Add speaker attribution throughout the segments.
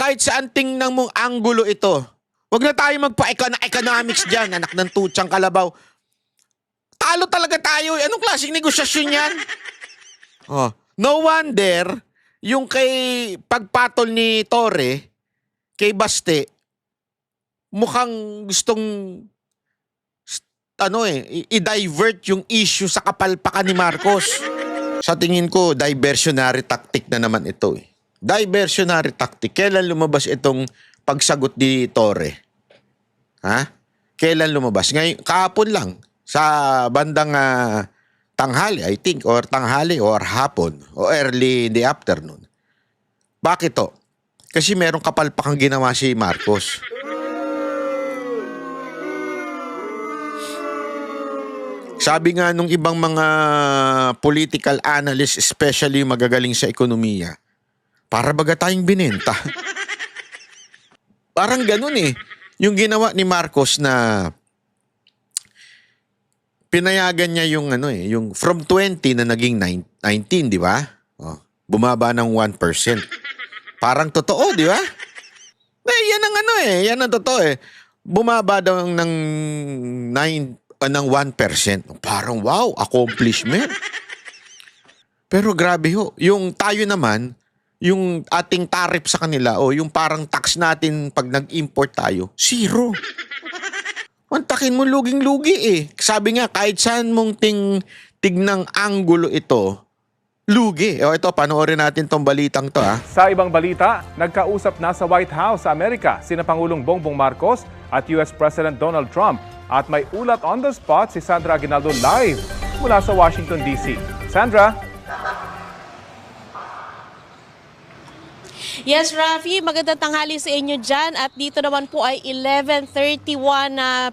Speaker 1: kahit saan tingnan mong anggulo ito. Huwag na tayo magpa-economics dyan, anak ng tutsang kalabaw. Talo talaga tayo. Anong klaseng negosyasyon yan? Oh, no wonder, yung kay pagpatol ni Torre, kay Baste, mukhang gustong i-divert yung issue sa kapalpakan ni Marcos. Sa tingin ko, diversionary tactic na naman ito eh. Diversionary tactic. Kailan lumabas itong pagsagot ni Torre? Ha? Kailan lumabas? Ngayon, kahapon lang. Sa bandang tanghali, I think. Or tanghali or hapon. O early in the afternoon. Bakit to? Kasi merong kapalpakang ginawa si Marcos. Sabi nga nung ibang mga political analysts, especially magagaling sa ekonomiya, para baga tayong binenta. Parang ganun eh. Yung ginawa ni Marcos na pinayagan niya yung yung from 20 na naging 19, di ba? Oh, bumaba ng 1%. Parang totoo, di ba? Yan ang yan ang totoo eh. Bumaba daw ng 1%. Parang wow, accomplishment. Pero grabe ho, yung tayo naman, yung ating tariff sa kanila o yung parang tax natin pag nag-import tayo, zero. Mantakin mo luging-lugi eh. Sabi nga, kahit saan mong tignang anggulo ito, lugi. O ito, panoorin natin tong balitang to ha.
Speaker 2: Sa ibang balita, nagkausap na sa White House sa Amerika sina Pangulong Bongbong Marcos at US President Donald Trump. At may ulat on the spot si Sandra Aguinaldo live mula sa Washington, D.C. Sandra?
Speaker 3: Yes, Rafi, magandang tanghali sa inyo dyan at dito naman po ay 11:31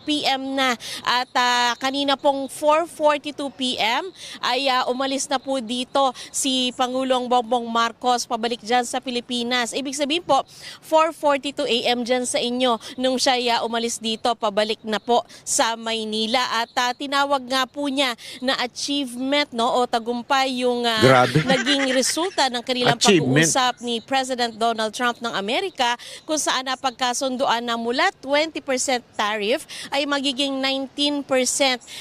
Speaker 3: PM na at kanina pong 4:42 PM ay umalis na po dito si Pangulong Bongbong Marcos pabalik dyan sa Pilipinas. Ibig sabihin po, 4:42 AM dyan sa inyo nung siya umalis dito, pabalik na po sa Maynila at tinawag nga po niya na achievement o tagumpay yung naging resulta ng kanilang pag-uusap ni President Donald Trump ng Amerika kung saan napagkasunduan na mula 20% tariff ay magiging 19%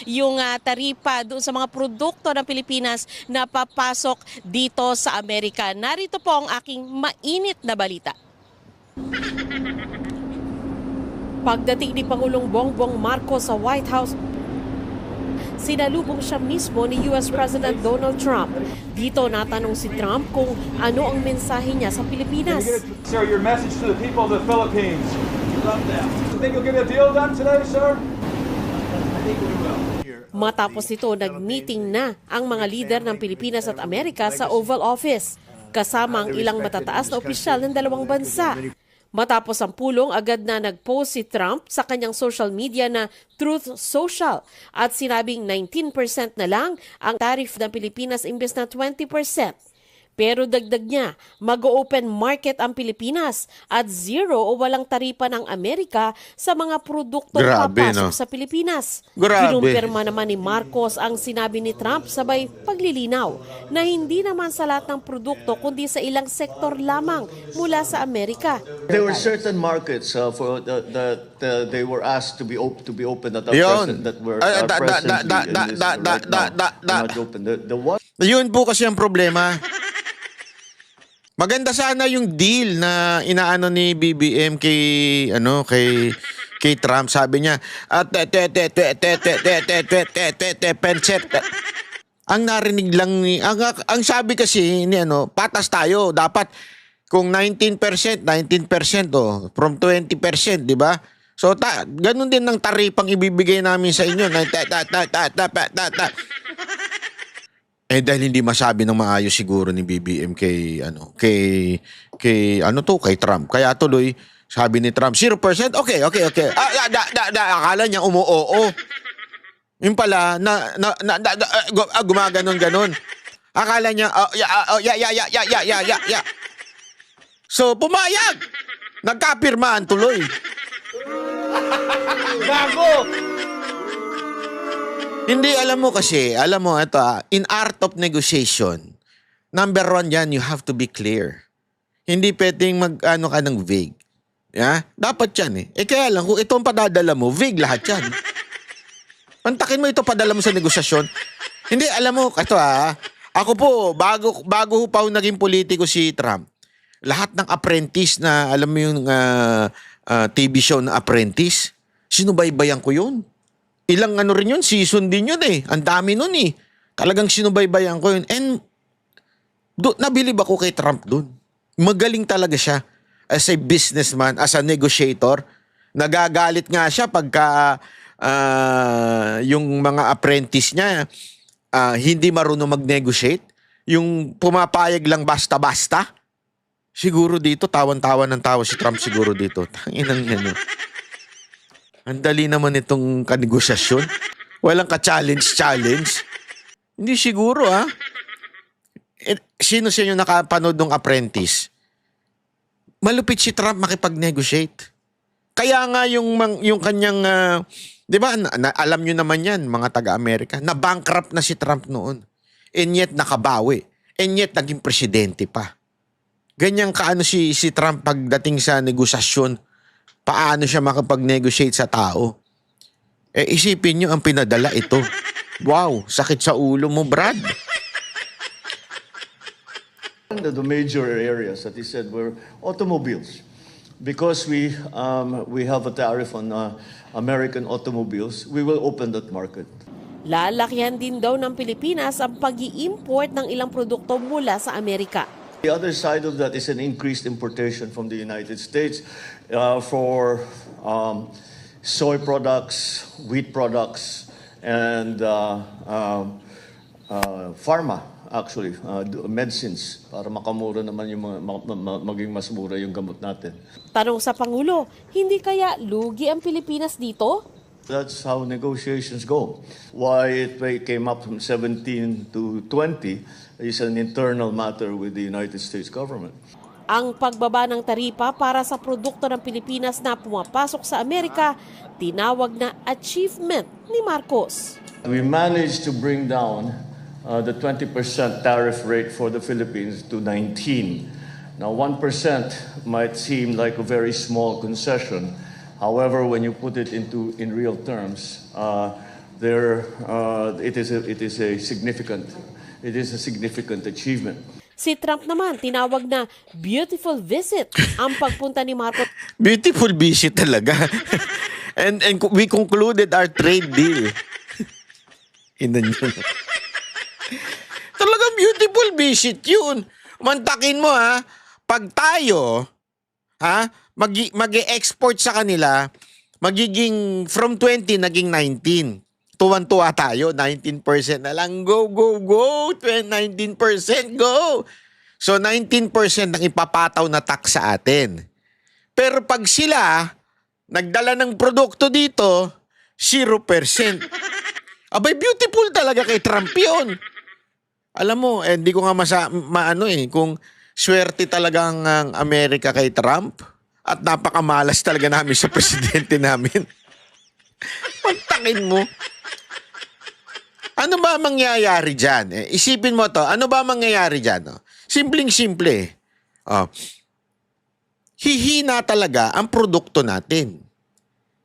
Speaker 3: yung taripa doon sa mga produkto ng Pilipinas na papasok dito sa Amerika. Narito po ang aking mainit na balita. Pagdating ni Pangulong Bongbong Marcos sa White House, sinalubong siya mismo ni US President Donald Trump. Dito natanong si Trump kung ano ang mensahe niya sa Pilipinas.
Speaker 2: Sir, your message to the people of the Philippines. Love them. You think you'll get a deal done today, sir? I think we will.
Speaker 3: Matapos ito, nag-meeting na ang mga lider ng Pilipinas at Amerika sa Oval Office, kasama ang ilang matataas na opisyal ng dalawang bansa. Matapos ang pulong, agad na nag-post si Trump sa kanyang social media na Truth Social at sinabing 19% na lang ang tariff ng Pilipinas imbes na 20%. Pero dagdag niya, mag-open market ang Pilipinas at zero o walang taripa ng Amerika sa mga produktong papasok sa Pilipinas. Kinumpirma naman ni Marcos ang sinabi ni Trump sabay paglilinaw na hindi naman sa lahat ng produkto kundi sa ilang sektor lamang mula sa Amerika.
Speaker 4: There were certain markets they were asked to be open that were presently not open.
Speaker 1: Yun po kasi ang problema. Maganda sana yung deal na inaano ni BBM kay Trump. Sabi niya, penset. Ang narinig lang ang sabi kasi ni patas tayo. Dapat kung 19% from 20%, di ba? So ganun din ng taripang ibibigay namin sa inyo. Dahil hindi masabi ng maayos siguro ni BBM kay Trump. Kaya tuloy sabi ni Trump 0%. Okay. Akala niya umuoo. Yung pala gumaganon. Akala niya So pumayag. Nagkapirmaan tuloy.
Speaker 2: Gago!
Speaker 1: Hindi, alam mo ito in art of negotiation, number one yan, you have to be clear. Hindi pwedeng mag-ano ka ng vague. Dapat yan eh. Kaya lang, kung ito ang padadala mo, vague lahat yan. Pantakin mo ito, padala mo sa negosasyon. Hindi, alam mo, ito ako po, bago pa ako naging politiko si Trump, lahat ng apprentice na, alam mo yung TV show na Apprentice, sinubaybayan ko yun. Ilang ano rin yun, season din yun eh. Ang dami nun eh. Talagang sinubaybayan ko yun. And nabilib ako kay Trump dun. Magaling talaga siya as a businessman, as a negotiator. Nagagalit nga siya pagka yung mga apprentice niya hindi marunong mag-negotiate. Yung pumapayag lang basta-basta. Siguro dito, tawan-tawan ng tawa si Trump siguro dito. Tanginang yan. Ang dali naman itong kanegosasyon. Walang ka-challenge. Hindi siguro sino sa inyo nakapanood ng Apprentice? Malupit si Trump makipag-negotiate. Kaya nga yung kanyang, di ba, alam nyo naman yan, mga taga-Amerika, na-bankrupt na si Trump noon. And yet nakabawi. And yet naging presidente pa. Ganyan kaano si Trump pagdating sa negosasyon. Paano siya makapag-negotiate sa tao. Isipin nyo ang pinadala ito. Wow, sakit sa ulo mo, Brad.
Speaker 4: The major areas that he said were automobiles, because we have a tariff on American automobiles. We will open that market.
Speaker 3: Lalakyan din daw ng Pilipinas ang pag-i-import ng ilang produkto mula sa Amerika.
Speaker 4: The other side of that is an increased importation from the United States for soy products, wheat products, and pharma. Actually, medicines, para makamura naman yung maging mas mura yung gamot natin.
Speaker 3: Tanong sa Pangulo, hindi kaya lugi ang Pilipinas dito?
Speaker 4: That's how negotiations go. Why it came up from 17 to 20 is an internal matter with the United States government.
Speaker 3: Ang pagbaba ng taripa para sa produkto ng Pilipinas na pumapasok sa Amerika, tinawag na achievement ni Marcos.
Speaker 4: We managed to bring down the 20% tariff rate for the Philippines to 19. Now, 1% might seem like a very small concession. However, when you put it in real terms, it is a significant achievement.
Speaker 3: Si Trump naman tinawag na beautiful visit ang pagpunta ni Marcos.
Speaker 1: Beautiful visit talaga. and we concluded our trade deal. Talagang beautiful visit yun. Mantakin mo pag tayo mag-i-export sa kanila, magiging from 20 naging 19. Tuwan-tuwa tayo, 19% na lang. Go, 19%, go. So 19% ang ipapataw na tax sa atin. Pero pag sila nagdala ng produkto dito, 0%. Abay, beautiful talaga kay Trump yun. Alam mo, hindi ko nga kung swerte talaga ang Amerika kay Trump at napakamalas talaga namin sa presidente namin. Pagtakin mo. Ano ba mangyayari dyan? Isipin mo to, ano ba mangyayari dyan? Simpleng-simple. Hihina talaga ang produkto natin.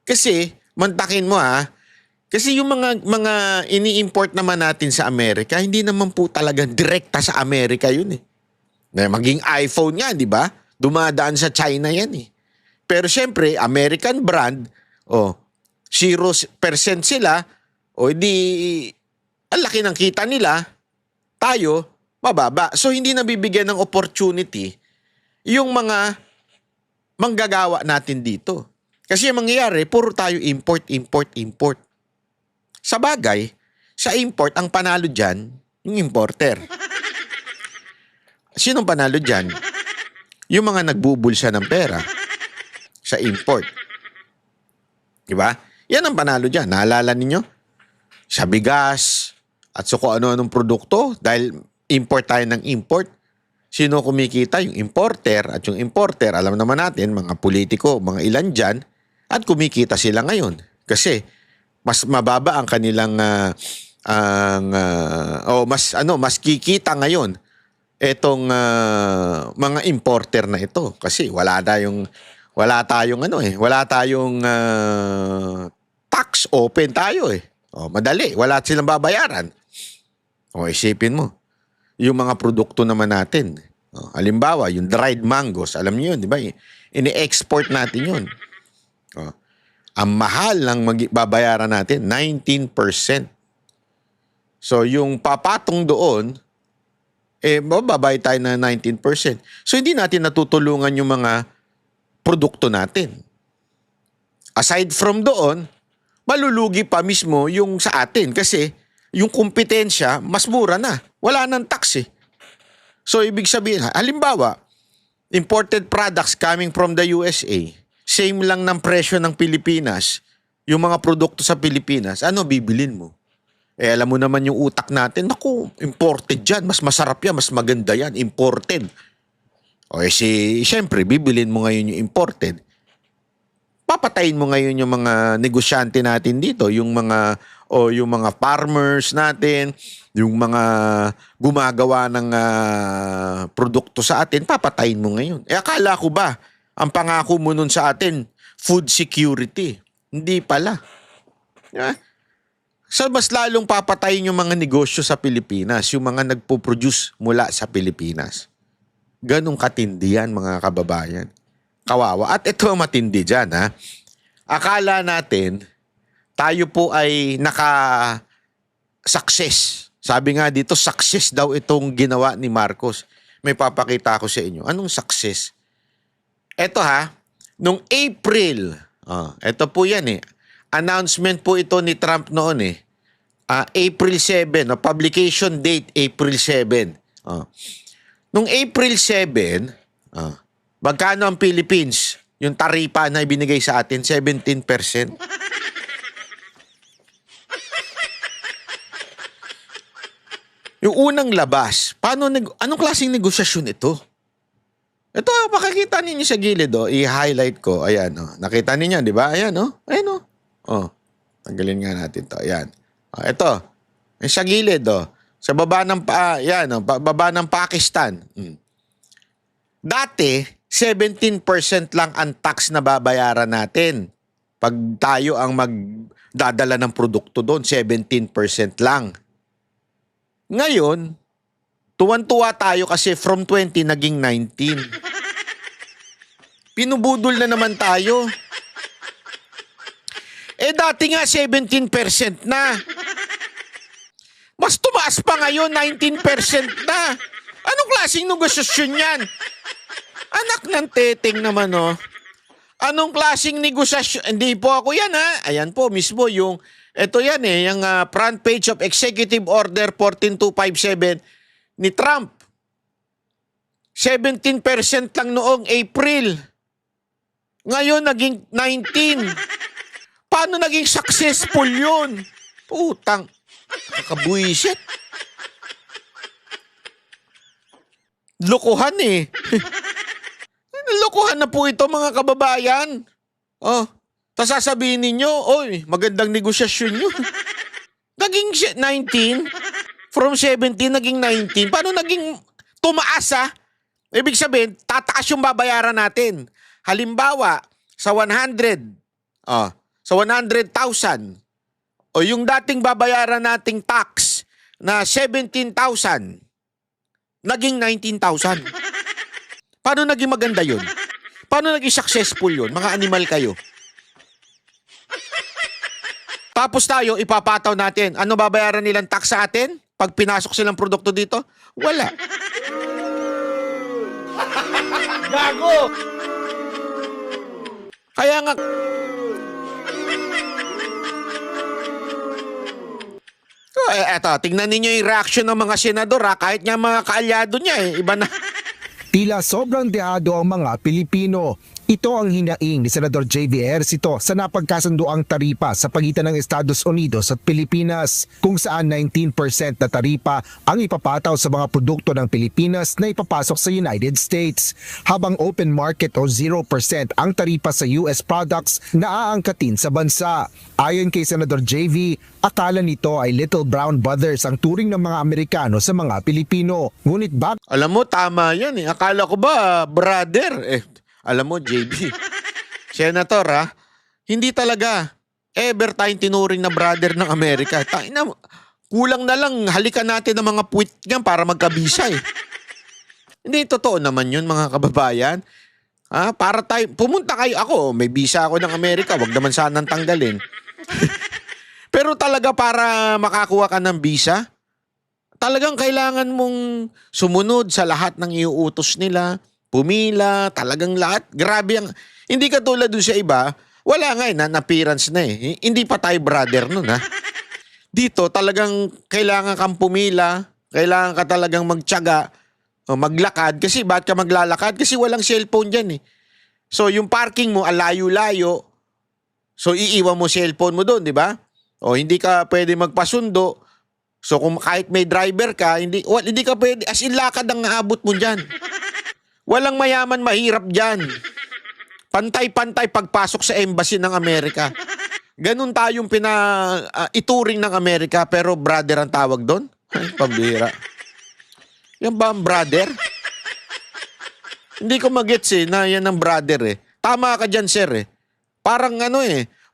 Speaker 1: Kasi, mantakin mo kasi yung mga ini-import naman natin sa Amerika, hindi naman po talaga direkta sa Amerika yun eh. Maging iPhone nga, di ba? Dumadaan sa China yan eh. Pero syempre, American brand, 0% sila, di, ang laki ng kita nila, tayo, mababa. So, hindi nabibigyan ng opportunity yung mga manggagawa natin dito. Kasi ang mangyayari, puro tayo import. Sa bagay, sa import, ang panalo dyan, yung importer. Sinong panalo dyan? Yung mga nagbubulsa ng pera sa import. Diba? Yan ang panalo dyan. Naalala ninyo? Sa bigas at sa kung ano-anong produkto, dahil import tayo ng import, sino kumikita? Yung importer. At yung importer, alam naman natin, mga politiko, mga ilan dyan, at kumikita sila ngayon. Kasi, mas mababa ang kanilang mas kikita ngayon etong mga importer na ito kasi wala tayong tax, open tayo eh. O, madali, wala silang babayaran. O, isipin mo, yung mga produkto naman natin. O, halimbawa, yung dried mangoes, alam niyo yun, di ba? Ini-export natin yun. O, ang mahal ng babayaran natin, 19%. So, yung papatong doon, mababayad tayo na 19%. So, hindi natin natutulungan yung mga produkto natin. Aside from doon, malulugi pa mismo yung sa atin kasi yung kompetensya, mas mura na. Wala nang tax eh. So, ibig sabihin, halimbawa, imported products coming from the USA, same lang ng presyo ng Pilipinas, yung mga produkto sa Pilipinas, ano bibilin mo? Alam mo naman yung utak natin, naku, imported yan, mas masarap yan, mas maganda yan, imported. Siyempre, bibilin mo ngayon yung imported. Papatayin mo ngayon yung mga negosyante natin dito, yung mga farmers natin, yung mga gumagawa ng produkto sa atin, papatayin mo ngayon. Akala ko ba, ang pangako mo nun sa atin, food security. Hindi pala. Diba? So, mas lalong papatayin yung mga negosyo sa Pilipinas, yung mga nagpo-produce mula sa Pilipinas. Ganong katindi yan, mga kababayan. Kawawa. At ito ang matindi dyan, ha? Akala natin, tayo po ay naka-success. Sabi nga dito, success daw itong ginawa ni Marcos. May papakita ko sa inyo. Anong success? Ito ha, nung April, ito po yan eh. Announcement po ito ni Trump noon eh. April 7, publication date April 7. Nung April 7, magkano ang Philippines? Yung taripa na ibinigay sa atin, 17%. Yung unang labas, anong klaseng negosasyon ito? Ito, makikita ninyo sa gilid, i-highlight ko. Ayan, nakita ninyo, di ba? Ayan, ayan, tanggalin nga natin to. Ayan. Ito, sa gilid, sa baba ng, baba ng Pakistan. Dati, 17% lang ang tax na babayaran natin. Pag tayo ang magdadala ng produkto doon, 17% lang. Ngayon, tuwan-tuwa tayo kasi from 20 naging 19. Pinubudol na naman tayo. Dati nga 17% na. Mas tumaas pa ngayon, 19% na. Anong klaseng negosasyon yan? Anak ng teteng naman, Anong klaseng negosasyon? Hindi po ako yan, ha? Ayan po, mismo yung, ito yan yung front page of Executive Order 14257 ni Trump. 17% lang noong April. Ngayon, naging 19. Paano naging successful yun? Putang, kakabuisit. Lokohan eh. Lokohan na po ito mga kababayan. Tas sasabihin ninyo, oy, magandang negosyasyon nyo. Naging 19, from 17 naging 19. Paano naging tumaas Ibig sabihin, tataas yung babayaran natin. Halimbawa, sa 100, sa 100,000, o yung dating babayaran nating tax na 17,000, naging 19,000. Paano naging maganda yun? Paano naging successful yun? Mga animal kayo. Tapos tayo, ipapataw natin. Ano babayaran nilang tax sa atin? Pag pinasok silang produkto dito? Wala. Gago! Kaya nga... Eto, tingnan ninyo yung reaction ng mga senador kahit nga mga kaalyado niya iba na.
Speaker 5: Tila sobrang deado ang mga Pilipino. Ito ang hinaing ni Senador J.V. Ejercito sa napagkasunduang taripa sa pagitan ng Estados Unidos at Pilipinas, kung saan 19% na taripa ang ipapataw sa mga produkto ng Pilipinas na ipapasok sa United States, habang open market o 0% ang taripa sa US products na aangkatin sa bansa. Ayon kay Senador J.V., akala nito ay Little Brown Brothers ang turing ng mga Amerikano sa mga Pilipino. Ngunit
Speaker 1: Alam mo, tama yan eh. Akala ko ba, brother? Alam mo, JB, Senator hindi talaga ever tayong tinuring na brother ng Amerika. Kulang na lang halikan natin ng mga puwit niyan para magkabisa eh. Hindi, totoo naman yun mga kababayan. Para tayo, pumunta kayo ako, may visa ako ng Amerika, wag naman sanang tanggalin. Pero talaga para makakuha ka ng visa, talagang kailangan mong sumunod sa lahat ng iuutos nila, pumila, talagang lahat. Grabe ang, hindi katulad dun sa iba, wala nga na-appearance na eh. Hindi pa tayo brother nun Dito talagang kailangan kang pumila, kailangan ka talagang magtiyaga, maglakad. Kasi bakit ka maglalakad? Kasi walang cellphone dyan eh. So yung parking mo, alayo-layo, so iiwan mo cellphone mo doon, di ba? O hindi ka pwede magpasundo. So kung kahit may driver ka, hindi ka pwede, as in lakad ang aabot mo dyan. Walang mayaman mahirap dyan. Pantay-pantay pagpasok sa embassy ng Amerika. Ganun tayong ituring ng Amerika, pero brother ang tawag doon? Ay, pambihira. Yan ba ang brother? Hindi ko magets na yan ang brother Tama ka dyan, sir Parang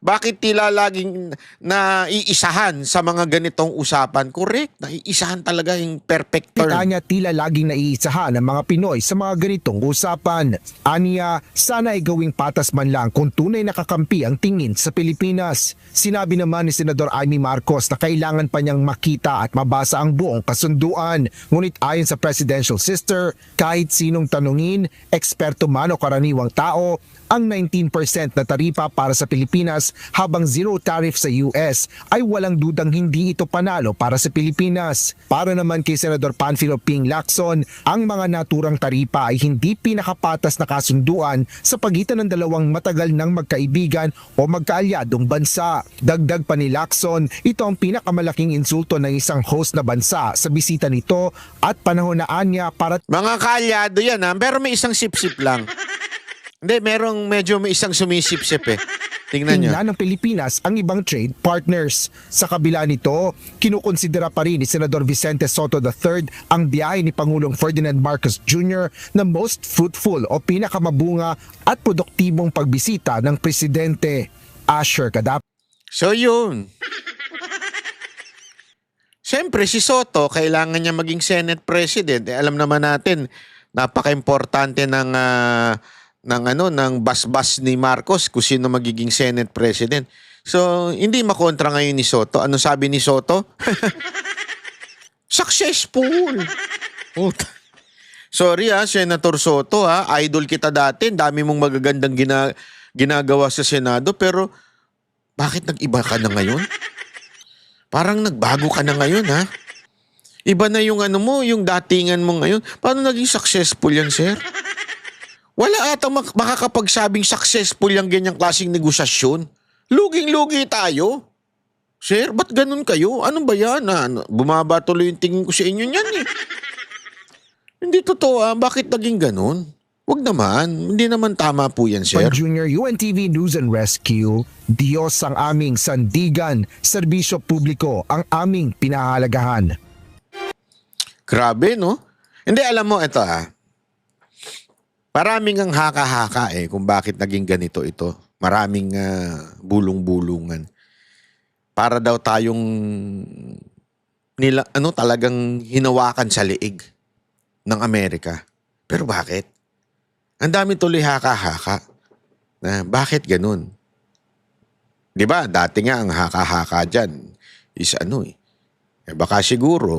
Speaker 1: bakit tila laging naiisahan sa mga ganitong usapan? Correct, naiisahan talaga yung perfect term.
Speaker 5: Kanya tila laging naiisahan ng mga Pinoy sa mga ganitong usapan. Aniya, sana ay gawing patas man lang kung tunay nakakampi ang tingin sa Pilipinas. Sinabi naman ni Senador Amy Marcos na kailangan pa niyang makita at mabasa ang buong kasunduan. Ngunit ayon sa presidential sister, kahit sinong tanungin, eksperto man o karaniwang tao, ang 19% na taripa para sa Pilipinas habang zero tariff sa US ay walang dudang hindi ito panalo para sa Pilipinas. Para naman kay Senador Panfilo Ping Lacson, ang mga naturang taripa ay hindi pinakapatas na kasunduan sa pagitan ng dalawang matagal ng magkaibigan o magkaalyadong bansa. Dagdag pa ni Lacson, ito ang pinakamalaking insulto ng isang host na bansa sa bisita nito at panahonaan niya para...
Speaker 1: Mga kaalyado yan pero may isang sip-sip lang. Hindi, may isang sumisip-sip Tingnan nyo.
Speaker 5: Tingnan ng Pilipinas ang ibang trade partners. Sa kabila nito, kinukonsidera pa rin ni Senador Vicente Soto III ang biyahe ni Pangulong Ferdinand Marcos Jr. na most fruitful o pinakamabunga at produktibong pagbisita ng presidente. Asher Kadap.
Speaker 1: So yun. Siyempre si Soto, kailangan niya maging Senate President. Alam naman natin, napaka-importante ng basbas ni Marcos kung sino magiging Senate President. So, hindi makontra ngayon ni Soto. Ano sabi ni Soto? Successful. Sorry Senator Soto idol kita dati. Dami mong magagandang ginagawa sa Senado, pero bakit nag-iba ka na ngayon? Parang nagbago ka na ngayon Iba na yung yung datingan mo ngayon. Paano naging successful yan, sir? Wala ata makakapagsabing successful yung ganyang klaseng negosasyon. Luging-lugi tayo. Sir, ba't ganun kayo? Ano ba yan? Bumaba tuloy yung tingin ko sa inyo niyan Hindi totoo Bakit naging ganun? Wag naman. Hindi naman tama po yan, sir.
Speaker 5: Pan Junior UNTV News and Rescue, Diyos ang aming sandigan, serbisyo publiko ang aming pinahalagahan.
Speaker 1: Grabe, no? Hindi, alam mo, ito Maraming ang haka-haka kung bakit naging ganito ito. Maraming bulong-bulungan. Para daw tayong talagang hinawakan sa liig ng Amerika. Pero bakit? Ang dami tuloy haka-haka. Bakit ganun? 'Di ba? Dati nga ang haka-haka diyan is baka siguro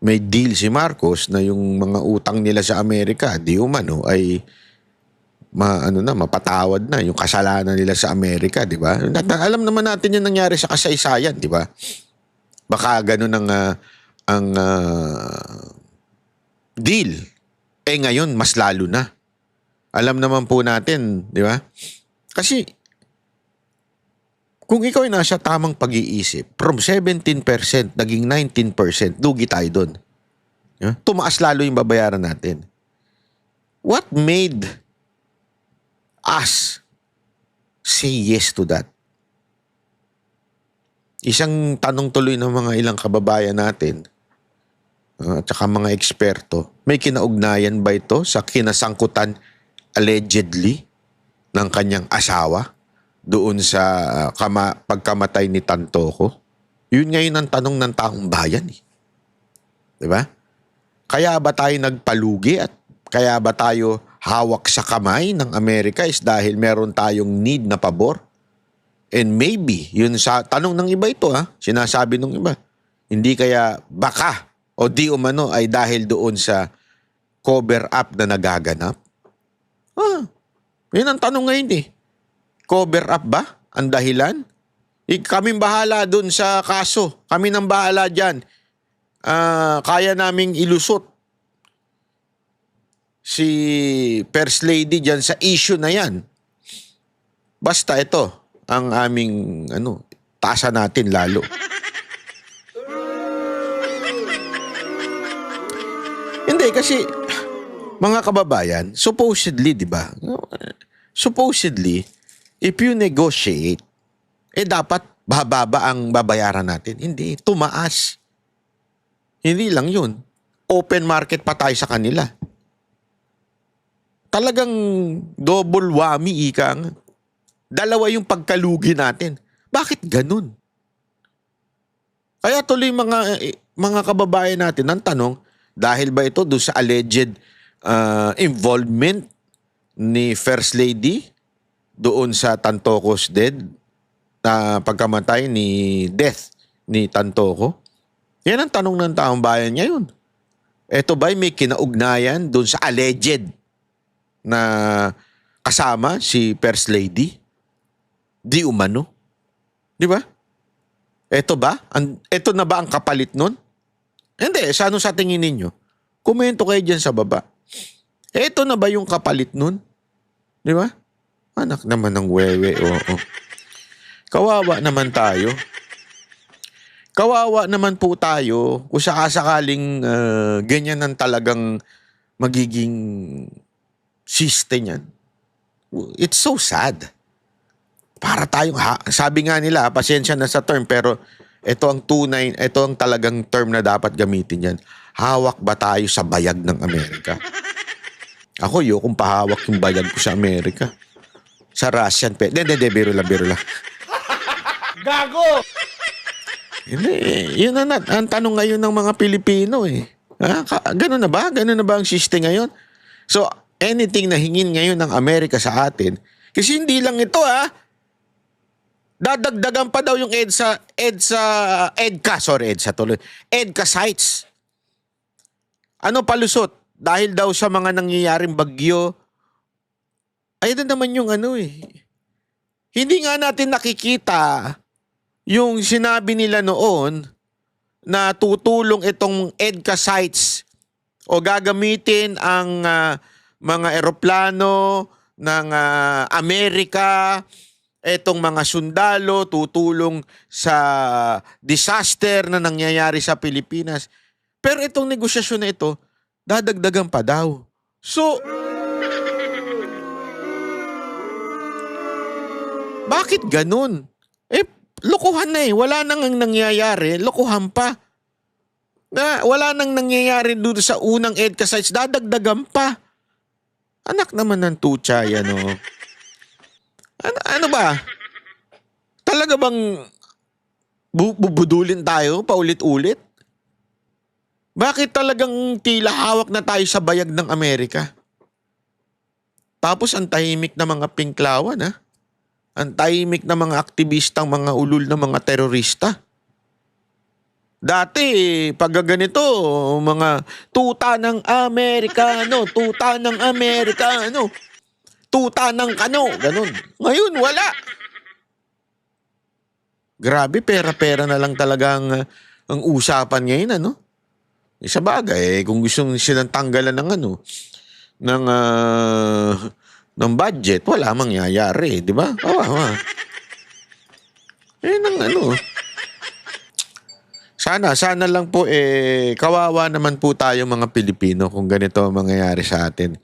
Speaker 1: may deal si Marcos na yung mga utang nila sa Amerika, di umano ay mapatawad na yung kasalanan nila sa Amerika, di ba? Alam naman natin yung nangyari sa kasaysayan, di ba? Baka ganun ang deal. Ngayon, mas lalo na. Alam naman po natin, di ba? Kasi, kung ikaw ay nasa tamang pag-iisip, from 17% naging 19%, lugi tayo doon. Yeah? Tumaas lalo yung babayaran natin. What made us say yes to that? Isang tanong tuloy ng mga ilang kababayan natin at saka mga eksperto, may kinaugnayan ba ito sa kinasangkutan allegedly ng kanyang asawa doon sa pagkamatay ni Tantoco? Yun ngayon ang tanong ng taong bayan. Diba? Kaya ba tayo nagpalugi at kaya ba tayo hawak sa kamay ng Amerika is dahil meron tayong need na pabor? And maybe, yun sa tanong ng iba ito sinasabi ng iba, hindi kaya baka o di umano ay dahil doon sa cover up na nagaganap? Yun ang tanong ngayon Cover up ba ang dahilan? Kaming bahala doon sa kaso. Kami nang bahala dyan. Kaya naming ilusot si First Lady dyan sa issue na yan. Basta ito ang aming tasa natin lalo. Hindi kasi mga kababayan, supposedly, di ba? Supposedly, if you negotiate, dapat bababa ang babayaran natin. Hindi, tumaas. Hindi lang yun. Open market pa tayo sa kanila. Talagang double whammy, ika nga. Dalawa yung pagkalugi natin. Bakit ganun? Kaya tuloy mga kababayan natin ang tanong, dahil ba ito doon sa alleged involvement ni First Lady doon sa Tantoco's pagkamatay death ni Tantoco? Yan ang tanong ng taong bayan ngayon. Ito ba'y may kinaugnayan doon sa alleged na kasama si First Lady? Di umano? Di ba? Ito ba? Ito na ba ang kapalit nun? Hindi. Sa tingin ninyo? Komento kayo dyan sa baba. Ito na ba yung kapalit nun? Di ba? Anak naman ng wewe. Oo. Kawawa naman tayo. Kawawa naman po tayo kung sakasakaling ganyan ang talagang magiging siste niyan. It's so sad. Para tayong, sabi nga nila, pasensya na sa term, pero ito ang tunay, ito ang talagang term na dapat gamitin yan. Hawak ba tayo sa bayag ng Amerika? Ako, kung pahawak yung bayag ko sa Amerika. Sa Russian, biro lang.
Speaker 2: Gago!
Speaker 1: Hindi, yun ang tanong ngayon ng mga Pilipino Ganun na ba? Ganun na ba ang system ngayon? So, anything na hingin ngayon ng Amerika sa atin, kasi hindi lang ito dadagdagan pa daw yung EDCA sites. Ano palusot? Dahil daw sa mga nangyayaring bagyo, ayun na naman yung Hindi nga natin nakikita yung sinabi nila noon na tutulong itong EDCA sites o gagamitin ang mga eroplano ng Amerika, etong mga sundalo, tutulong sa disaster na nangyayari sa Pilipinas. Pero itong negosasyon na ito, dadagdagan pa daw. So, bakit ganun? Lokohan na wala nang nangyayari, lokohan pa. Wala nang nangyayari doon sa unang EDCA sites, dadagdagan pa. Anak naman ng tutsa yan, Ano ba? Talaga bang bubudulin tayo paulit-ulit? Bakit talagang tila hawak na tayo sa bayag ng Amerika? Tapos ang tahimik na mga pinklawan, Ang tahimik na mga aktivistang mga ulul na mga terorista. Dati, pag ganito, mga tuta ng Amerikano, tuta ng Amerikano, tuta ng kano, ganun. Ngayon, wala. Grabe, pera-pera na lang talaga ang usapan ngayon, Sa bagay, kung gusto silang tanggalan ng ng budget, wala mangyayari, di ba? Kawawa. Nang ano. Sana lang po kawawa naman po tayo mga Pilipino kung ganito ang mangyayari sa atin.